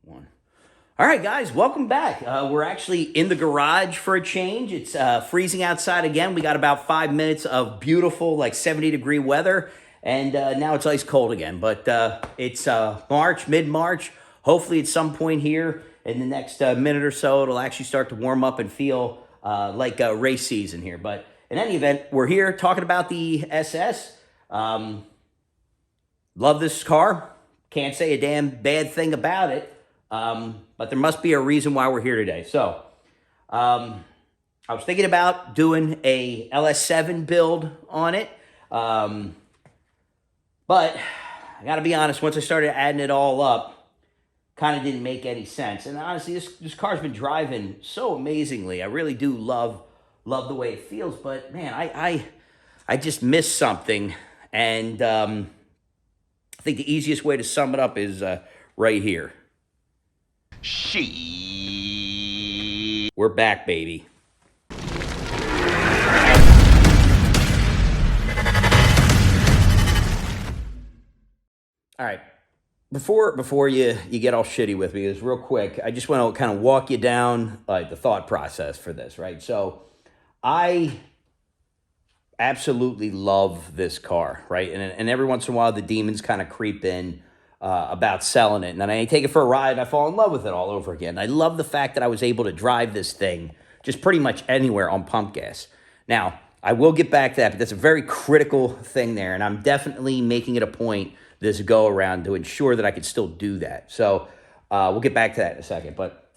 One. All right, guys, welcome back. We're actually in the garage for a change. It's freezing outside again. We got about 5 minutes of beautiful, like 70-degree weather, and now it's ice cold again. But it's March, mid-March. Hopefully, at some point here in the next minute or so, it'll actually start to warm up and feel like race season here. But in any event, we're here talking about the SS. Love this car. Can't say a damn bad thing about it. But there must be a reason why we're here today. So, I was thinking about doing a LS7 build on it. But I got to be honest, once I started adding it all up, kind of didn't make any sense. And honestly, this car's been driving so amazingly. I really do love the way it feels. But man, I just missed something. And I think the easiest way to sum it up is right here. We're back, baby. All right. Before you get all shitty with me, is real quick. I just want to kind of walk you down the thought process for this, right? So, I absolutely love this car, right? And every once in a while, the demons kind of creep in about selling it. And then I take it for a ride and I fall in love with it all over again. I love the fact that I was able to drive this thing just pretty much anywhere on pump gas. Now, I will get back to that, but that's a very critical thing there. And I'm definitely making it a point this go around to ensure that I can still do that. So we'll get back to that in a second. But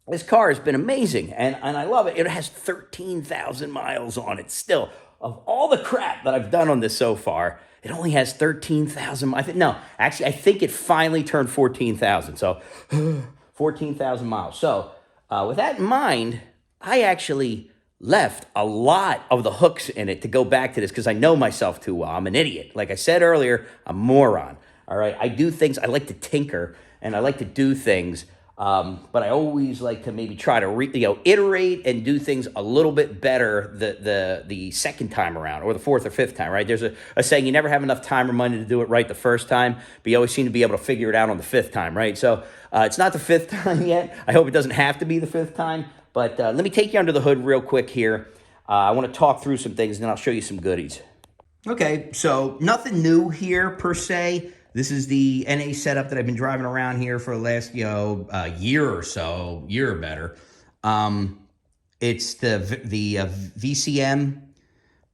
this car has been amazing and I love it. It has 13,000 miles on it still. Of all the crap that I've done on this so far, it only has 13,000. No, actually, I think it finally turned 14,000. So 14,000 miles. So with that in mind, I actually left a lot of the hooks in it to go back to this because I know myself too well. I'm an idiot. Like I said earlier, I'm a moron. All right. I do things. I like to tinker and I like to do things. But I always like to maybe try to iterate and do things a little bit better the second time around or the fourth or fifth time, right? There's a saying, you never have enough time or money to do it right the first time, but you always seem to be able to figure it out on the fifth time, right? So it's not the fifth time yet. I hope it doesn't have to be the fifth time, but let me take you under the hood real quick here. I want to talk through some things and then I'll show you some goodies. Okay, so nothing new here per se. This is the NA setup that I've been driving around here for the last, year or so, year or better. It's the VCM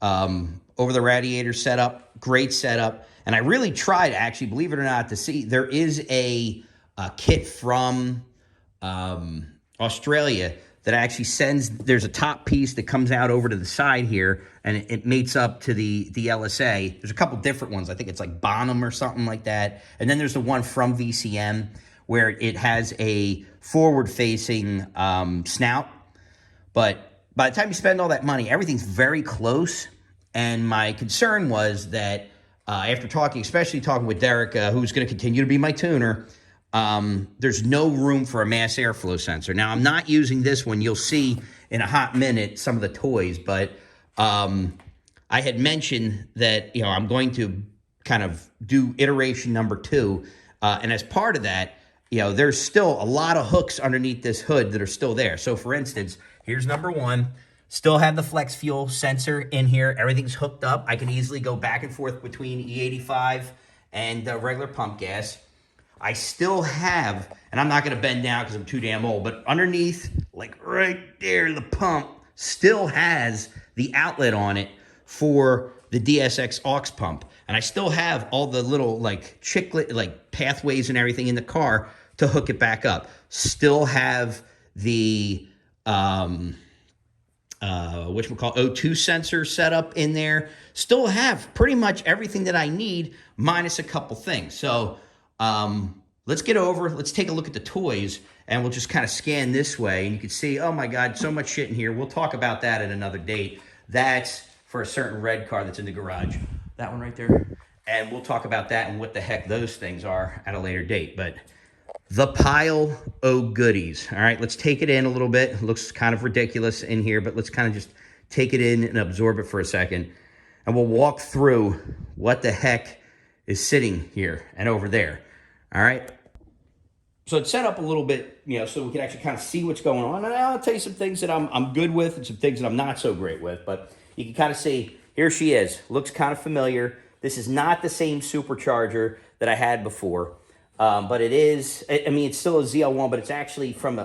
over the radiator setup, great setup. And I really tried, actually, believe it or not, to see. There is a kit from Australia that actually sends, there's a top piece that comes out over to the side here, and it mates up to the LSA. There's a couple different ones. I think it's like Bonham or something like that. And then there's the one from VCM where it has a forward-facing snout. But by the time you spend all that money, everything's very close. And my concern was that after especially talking with Derek, who's going to continue to be my tuner, there's no room for a mass airflow sensor. Now, I'm not using this one. You'll see in a hot minute some of the toys, but I had mentioned that, I'm going to kind of do iteration number 2. And as part of that, there's still a lot of hooks underneath this hood that are still there. So, for instance, here's number 1. Still have the flex fuel sensor in here. Everything's hooked up. I can easily go back and forth between E85 and regular pump gas. I still have, and I'm not going to bend down because I'm too damn old, but underneath, like right there, the pump still has the outlet on it for the DSX aux pump. And I still have all the little pathways and everything in the car to hook it back up. Still have the O2 sensor set up in there. Still have pretty much everything that I need minus a couple things. So let's take a look at the toys, and we'll just kind of scan this way, and you can see, oh my God, so much shit in here. We'll talk about that at another date. That's for a certain red car that's in the garage. That one right there. And we'll talk about that and what the heck those things are at a later date. But the pile of goodies. All right, let's take it in a little bit. It looks kind of ridiculous in here, but let's kind of just take it in and absorb it for a second. And we'll walk through what the heck is sitting here and over there. All right. So it's set up a little bit, so we can actually kind of see what's going on. And I'll tell you some things that I'm good with and some things that I'm not so great with. But you can kind of see, here she is. Looks kind of familiar. This is not the same supercharger that I had before. But it is, I mean, it's still a ZL1, but it's actually from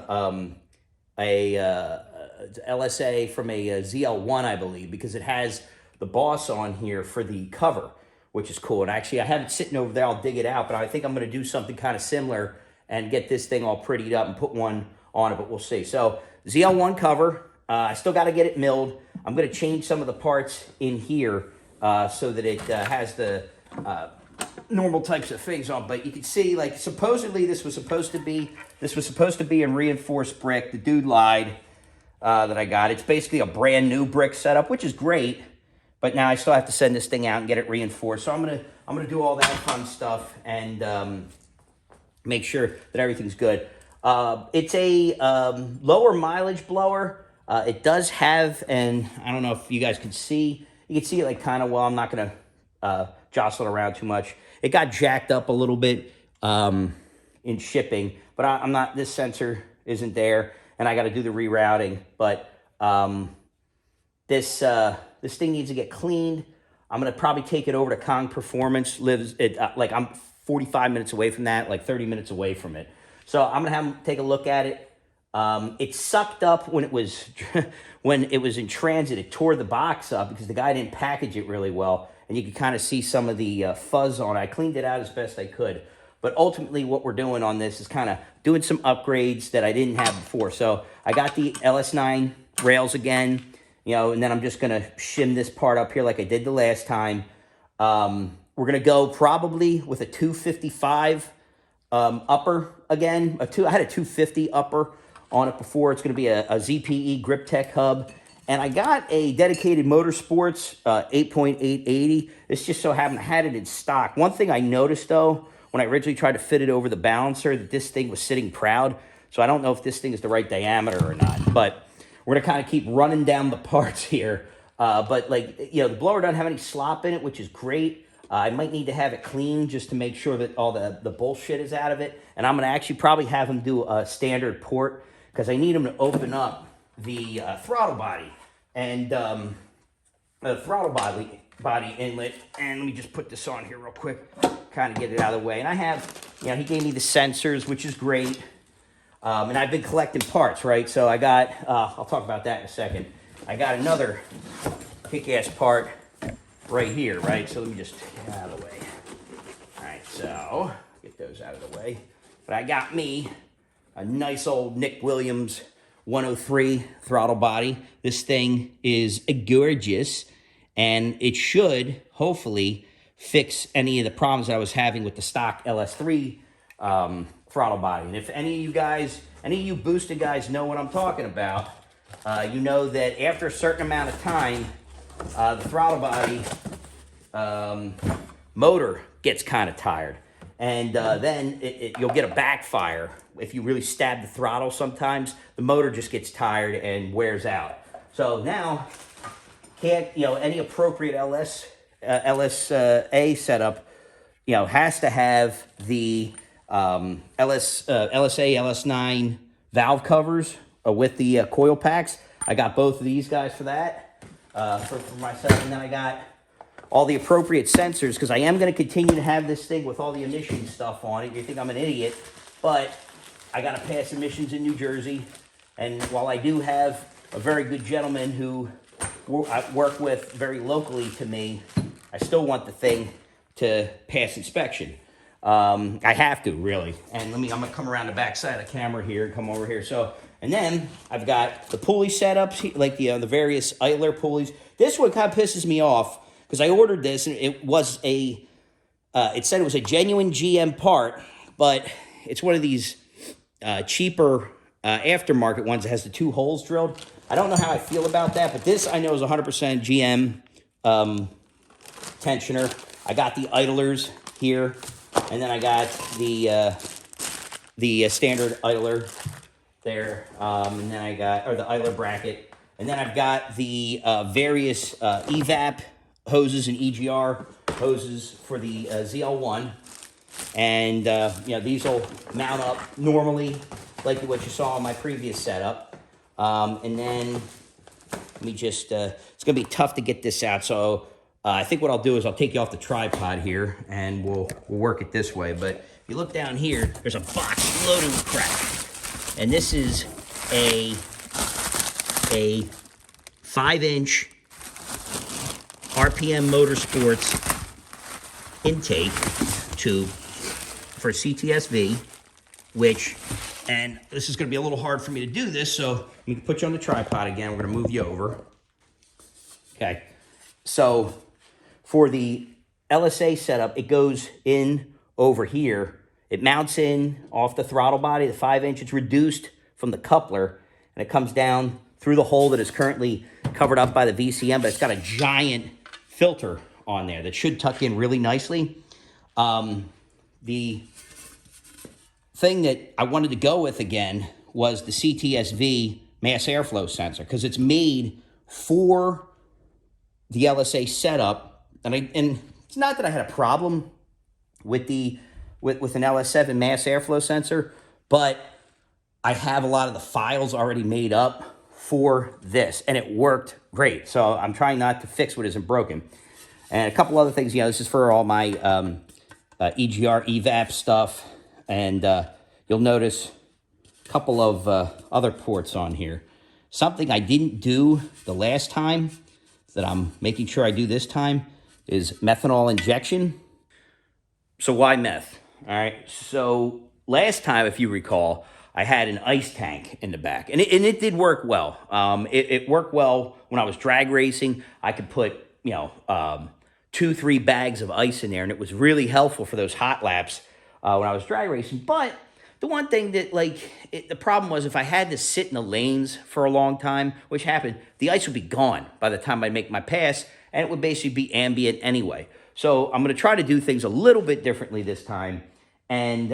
LSA from a ZL1, I believe, because it has the Boss on here for the cover, which is cool. And actually, I have it sitting over there. I'll dig it out, but I think I'm going to do something kind of similar and get this thing all prettied up and put one on it, but we'll see. So ZL1 cover, I still got to get it milled. I'm going to change some of the parts in here so that it has the normal types of things on. But you can see, like, supposedly this was supposed to be in reinforced brick. The dude lied that I got. It's basically a brand new brick setup, which is great. But now I still have to send this thing out and get it reinforced. So I'm gonna do all that fun stuff and make sure that everything's good. It's a lower mileage blower. It does have, and I don't know if you guys can see, you can see it like kind of well. I'm not going to jostle it around too much. It got jacked up a little bit in shipping, but I'm not, this sensor isn't there, and I got to do the rerouting. But this thing needs to get cleaned. I'm going to probably take it over to Kong Performance. Like I'm 45 minutes away from that, like 30 minutes away from it. So I'm going to have them take a look at it. It sucked up when it was in transit. It tore the box up because the guy didn't package it really well. And you could kind of see some of the fuzz on it. I cleaned it out as best I could. But ultimately what we're doing on this is kind of doing some upgrades that I didn't have before. So I got the LS9 rails again, and then I'm just going to shim this part up here like I did the last time. We're going to go probably with a 255 upper again. I had a 250 upper on it before. It's going to be a ZPE Grip Tech hub. And I got a dedicated Motorsports 8.880. This just so happened I had it in stock. One thing I noticed, though, when I originally tried to fit it over the balancer, that this thing was sitting proud. So I don't know if this thing is the right diameter or not. But we're going to kind of keep running down the parts here. But, the blower doesn't have any slop in it, which is great. I might need to have it cleaned just to make sure that all the bullshit is out of it. And I'm going to actually probably have him do a standard port because I need him to open up the throttle body and the throttle body inlet. And let me just put this on here real quick, kind of get it out of the way. And I have, he gave me the sensors, which is great. And I've been collecting parts, right? So I got, I'll talk about that in a second. I got another kick-ass part right here, right? So let me just get out of the way. All right, so get those out of the way. But I got me a nice old Nick Williams 103 throttle body. This thing is gorgeous, and it should hopefully fix any of the problems that I was having with the stock LS3 throttle body. And if any of you boosted guys know what I'm talking about, you know that after a certain amount of time, the throttle body motor gets kind of tired. And then you'll get a backfire. If you really stab the throttle sometimes, the motor just gets tired and wears out. So now, any appropriate LSA setup, has to have the LSA, LS9 valve covers with the coil packs. I got both of these guys for that, for myself. And then I got all the appropriate sensors, because I am going to continue to have this thing with all the emission stuff on it. You think I'm an idiot, but I got to pass emissions in New Jersey. And while I do have a very good gentleman who I work with very locally to me, I still want the thing to pass inspection. I have to, really. And I'm going to come around the back side of the camera here and come over here. So, and then I've got the pulley setups, like the various idler pulleys. This one kind of pisses me off, because I ordered this, and it was it said it was a genuine GM part, but it's one of these cheaper aftermarket ones that has the 2 holes drilled. I don't know how I feel about that, but this I know is 100% GM tensioner. I got the idlers here, and then I got the standard idler there, and then I got, or the idler bracket, and then I've got the various evap hoses and EGR hoses for the ZL1. And, these will mount up normally, like what you saw in my previous setup. And then, let me just, it's going to be tough to get this out. So I think what I'll do is I'll take you off the tripod here, and we'll work it this way. But if you look down here, there's a box loaded with crap. And this is a 5-inch RPM Motorsports intake tube for CTSV, and this is going to be a little hard for me to do this, so let me put you on the tripod again. We're going to move you over. Okay, so for the LSA setup, it goes in over here. It mounts in off the throttle body, the 5-inch. It's reduced from the coupler, and it comes down through the hole that is currently covered up by the VCM, but it's got a giant filter on there that should tuck in really nicely. The thing that I wanted to go with again was the CTSV mass airflow sensor, because it's made for the LSA setup. And it's not that I had a problem with an LS7 mass airflow sensor, but I have a lot of the files already made up for this, and it worked great. So I'm trying not to fix what isn't broken. And a couple other things, this is for all my EGR, EVAP stuff. And you'll notice a couple of other ports on here. Something I didn't do the last time that I'm making sure I do this time is methanol injection. So why meth? All right, so last time, if you recall, I had an ice tank in the back, and it did work well. It worked well when I was drag racing. I could put, 2-3 bags of ice in there, and it was really helpful for those hot laps when I was drag racing. But the one thing that, the problem was if I had to sit in the lanes for a long time, which happened, the ice would be gone by the time I make my pass, and it would basically be ambient anyway. So I'm going to try to do things a little bit differently this time. And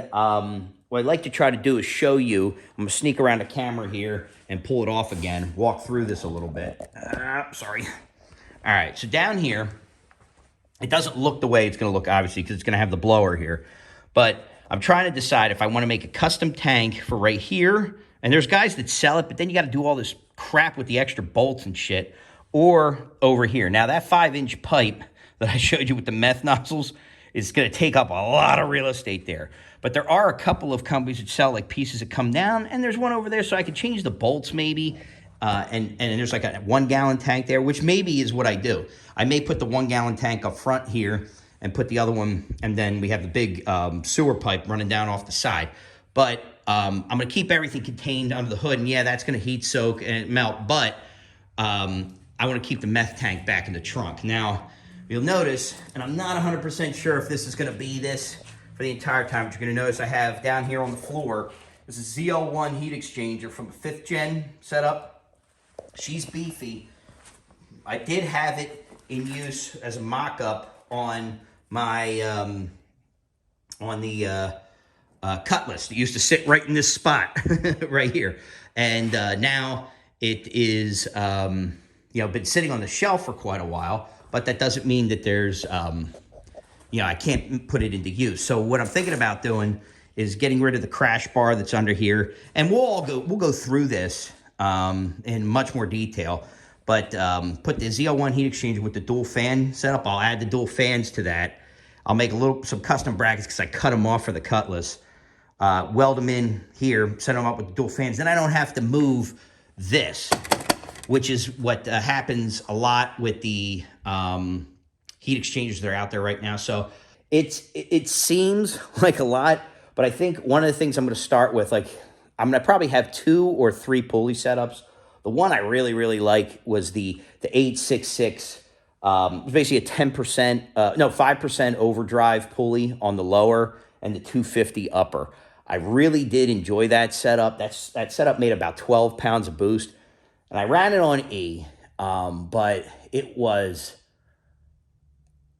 what I'd like to try to do is show you. I'm going to sneak around the camera here and pull it off again, walk through this a little bit. Sorry. All right, so down here, it doesn't look the way it's going to look, obviously, because it's going to have the blower here. But I'm trying to decide if I want to make a custom tank for right here. And there's guys that sell it, but then you got to do all this crap with the extra bolts and shit. Or over here. Now, that 5-inch pipe that I showed you with the meth nozzles is going to take up a lot of real estate there. But there are a couple of companies that sell pieces that come down, and there's one over there, so I could change the bolts maybe. And there's a 1-gallon tank there, which maybe is what I do. I may put the 1-gallon tank up front here and put the other one, and then we have the big sewer pipe running down off the side. But I'm going to keep everything contained under the hood, and yeah, that's going to heat soak and melt, but I want to keep the meth tank back in the trunk. Now, you'll notice, and I'm not 100% sure if this is going to be this for the entire time, but you're going to notice I have down here on the floor, this is ZL1 heat exchanger from a 5th gen setup. She's beefy. I did have it in use as a mock-up on my, on the Cutlass. It used to sit right in this spot, right here. And now it is, been sitting on the shelf for quite a while, but that doesn't mean that there's, I can't put it into use. So what I'm thinking about doing is getting rid of the crash bar that's under here, and we'll go through this in much more detail. But put the ZL1 heat exchanger with the dual fan setup. I'll add the dual fans to that. I'll make some custom brackets because I cut them off for the Cutlass. Weld them in here, set them up with the dual fans. Then I don't have to move this, which is what happens a lot with the heat exchangers that are out there right now. So it seems like a lot, but I think one of the things I'm going to start with, I'm going to probably have 2 or 3 pulley setups. The one I really, really like was the 866. It's basically a 5% overdrive pulley on the lower and the 250 upper. I really did enjoy that setup. That setup made about 12 pounds of boost. And I ran it on E, but it was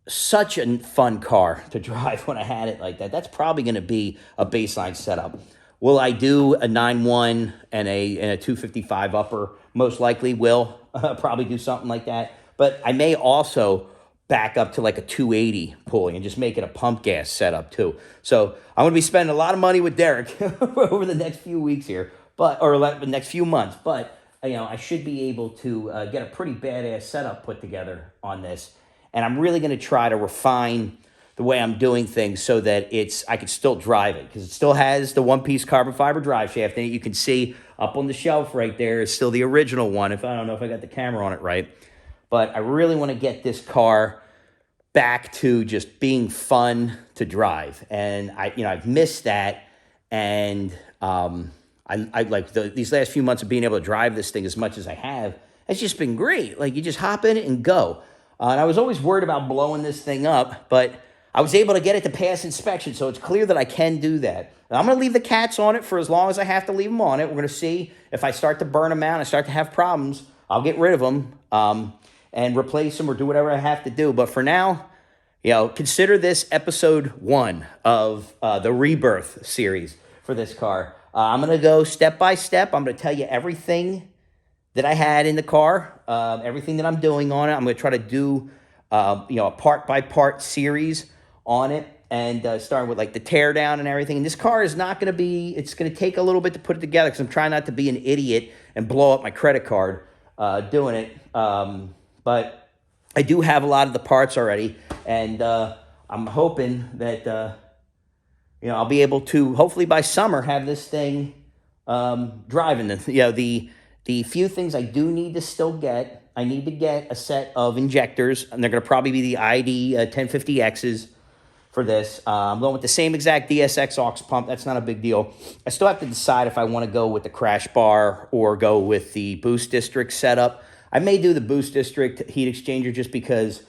such a fun car to drive when I had it like that. That's probably going to be a baseline setup. Will I do a 9.1 and a 255 upper? Most likely will. Probably do something like that. But I may also back up to like a 280 pulling and just make it a pump gas setup too. So I'm going to be spending a lot of money with Derek over the next few weeks here, or the next few months. But I should be able to get a pretty badass setup put together on this, and I'm really going to try to refine the way I'm doing things so that I can still drive it, because it still has the one-piece carbon fiber drive shaft in it. You can see up on the shelf right there is still the original one. I don't know if I got the camera on it right, but I really want to get this car back to just being fun to drive, and I've missed that, and I like these last few months of being able to drive this thing as much as I have. It's just been great. Like, you just hop in it and go. And I was always worried about blowing this thing up, but I was able to get it to pass inspection, so it's clear that I can do that. And I'm going to leave the cats on it for as long as I have to leave them on it. We're going to see if I start to burn them out and start to have problems, I'll get rid of them and replace them or do whatever I have to do. But for now, consider this episode 1 of the Rebirth series for this car. I'm going to go step by step. I'm going to tell you everything that I had in the car, everything that I'm doing on it. I'm going to try to do a part-by-part series on it, and starting with like the teardown and everything. And this car is not going to be, it's going to take a little bit to put it together, because I'm trying not to be an idiot and blow up my credit card doing it. But I do have a lot of the parts already, and I'm hoping that, I'll be able to, hopefully by summer, have this thing driving. The few things I do need to still get, I need to get a set of injectors, and they're going to probably be the ID 1050Xs for this. I'm going with the same exact DSX aux pump. That's not a big deal. I still have to decide if I want to go with the crash bar or go with the boost district setup. I may do the boost district heat exchanger just because,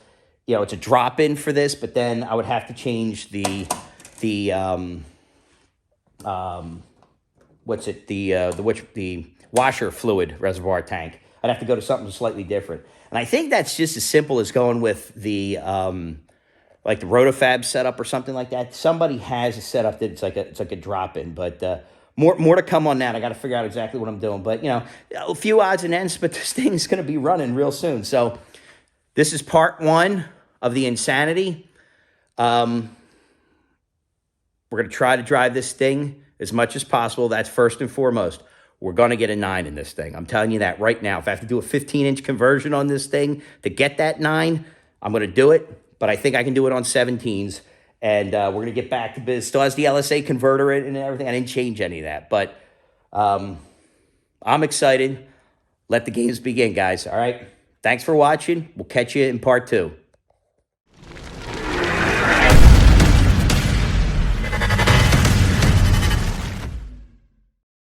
it's a drop-in for this, but then I would have to change the washer fluid reservoir tank. I'd have to go to something slightly different. And I think that's just as simple as going with the like the Rotofab setup or something like that. Somebody has a setup that it's like a drop-in, but more to come on that. I got to figure out exactly what I'm doing. But, a few odds and ends, but this thing's going to be running real soon. So this is part 1 of the insanity. We're going to try to drive this thing as much as possible. That's first and foremost. We're going to get a 9 in this thing. I'm telling you that right now. If I have to do a 15-inch conversion on this thing to get that 9, I'm going to do it. But I think I can do it on 17s. And we're going to get back to business. Still has the LSA converter in and everything. I didn't change any of that. But I'm excited. Let the games begin, guys. All right? Thanks for watching. We'll catch you in part 2.